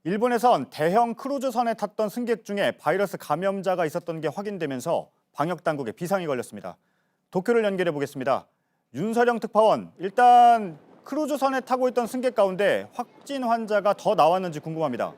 일본에선 대형 크루즈선에 탔던 승객 중에 바이러스 감염자가 있었던 게 확인되면서 방역 당국에 비상이 걸렸습니다. 도쿄를 연결해 보겠습니다. 윤서령 특파원, 일단 크루즈선에 타고 있던 승객 가운데 확진 환자가 더 나왔는지 궁금합니다.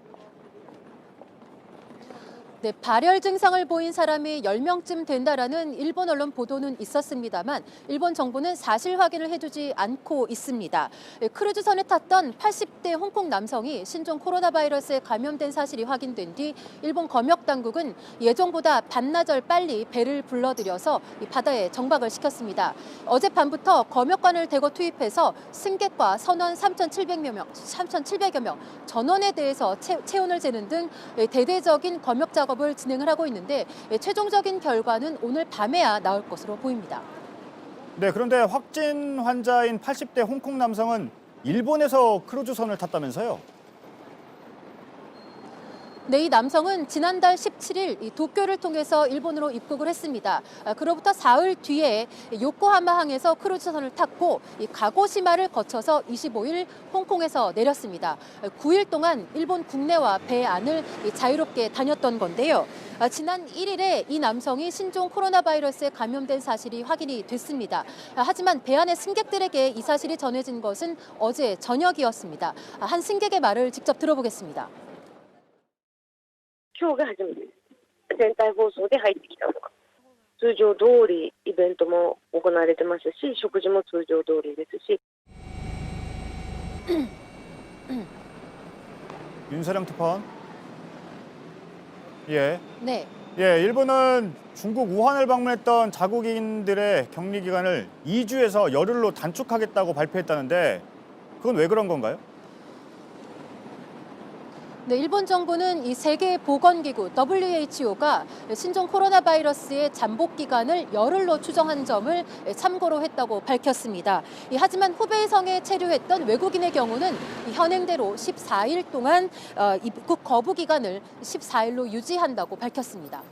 네, 발열 증상을 보인 사람이 10명쯤 된다라는 일본 언론 보도는 있었습니다만 일본 정부는 사실 확인을 해주지 않고 있습니다. 크루즈선에 탔던 80대 홍콩 남성이 신종 코로나 바이러스에 감염된 사실이 확인된 뒤 일본 검역 당국은 예정보다 반나절 빨리 배를 불러들여서 바다에 정박을 시켰습니다. 어젯밤부터 검역관을 대거 투입해서 승객과 선원 3,700여 명, 전원에 대해서 체온을 재는 등 대대적인 검역 작업을 진행을 하고 있는데 최종적인 결과는 오늘 밤에야 나올 것으로 보입니다. 네, 그런데 확진 환자인 80대 홍콩 남성은 일본에서 크루즈선을 탔다면서요? 네, 이 남성은 지난달 17일 이 도쿄를 통해서 일본으로 입국을 했습니다. 그로부터 사흘 뒤에 요코하마항에서 크루즈선을 탔고 이 가고시마를 거쳐서 25일 홍콩에서 내렸습니다. 9일 동안 일본 국내와 배 안을 자유롭게 다녔던 건데요. 지난 1일에 이 남성이 신종 코로나 바이러스에 감염된 사실이 확인이 됐습니다. 하지만 배 안의 승객들에게 이 사실이 전해진 것은 어제 저녁이었습니다. 한 승객의 말을 직접 들어보겠습니다. 今日が初めてです。全体放送で入ってきたのが。通常通りイベントも行われてますし、食事も通常通りですし。 윤서령 특파원. 예. 네. 일본은 중국 우한을 방문했던 자국인들의 격리 기간을 2주에서 열흘로 단축하겠다고 발표했다는데 그건 왜 그런 건가요? 네, 일본 정부는 이 세계보건기구 WHO가 신종 코로나 바이러스의 잠복 기간을 열흘로 추정한 점을 참고로 했다고 밝혔습니다. 하지만 후베이성에 체류했던 외국인의 경우는 현행대로 14일 동안 입국 거부 기간을 14일로 유지한다고 밝혔습니다.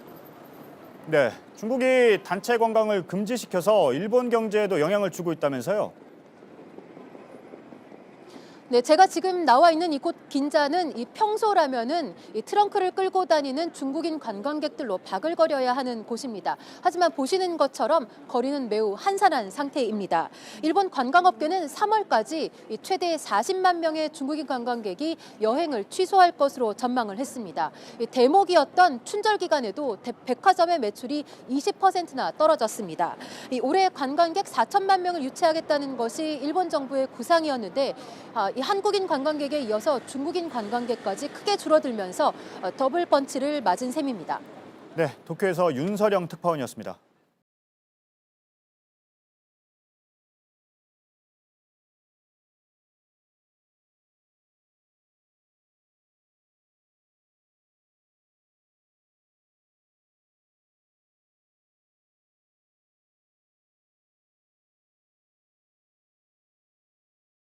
네, 중국이 단체 관광을 금지시켜서 일본 경제에도 영향을 주고 있다면서요? 네, 제가 지금 나와 있는 이곳 긴자는 이 평소라면은 이 트렁크를 끌고 다니는 중국인 관광객들로 바글거려야 하는 곳입니다. 하지만 보시는 것처럼 거리는 매우 한산한 상태입니다. 일본 관광업계는 3월까지 최대 40만 명의 중국인 관광객이 여행을 취소할 것으로 전망을 했습니다. 대목이었던 춘절 기간에도 백화점의 매출이 20%나 떨어졌습니다. 올해 관광객 4천만 명을 유치하겠다는 것이 일본 정부의 구상이었는데 이 한국인 관광객에 이어서 중국인 관광객까지 크게 줄어들면서 더블 펀치를 맞은 셈입니다. 네, 도쿄에서 윤서령 특파원이었습니다.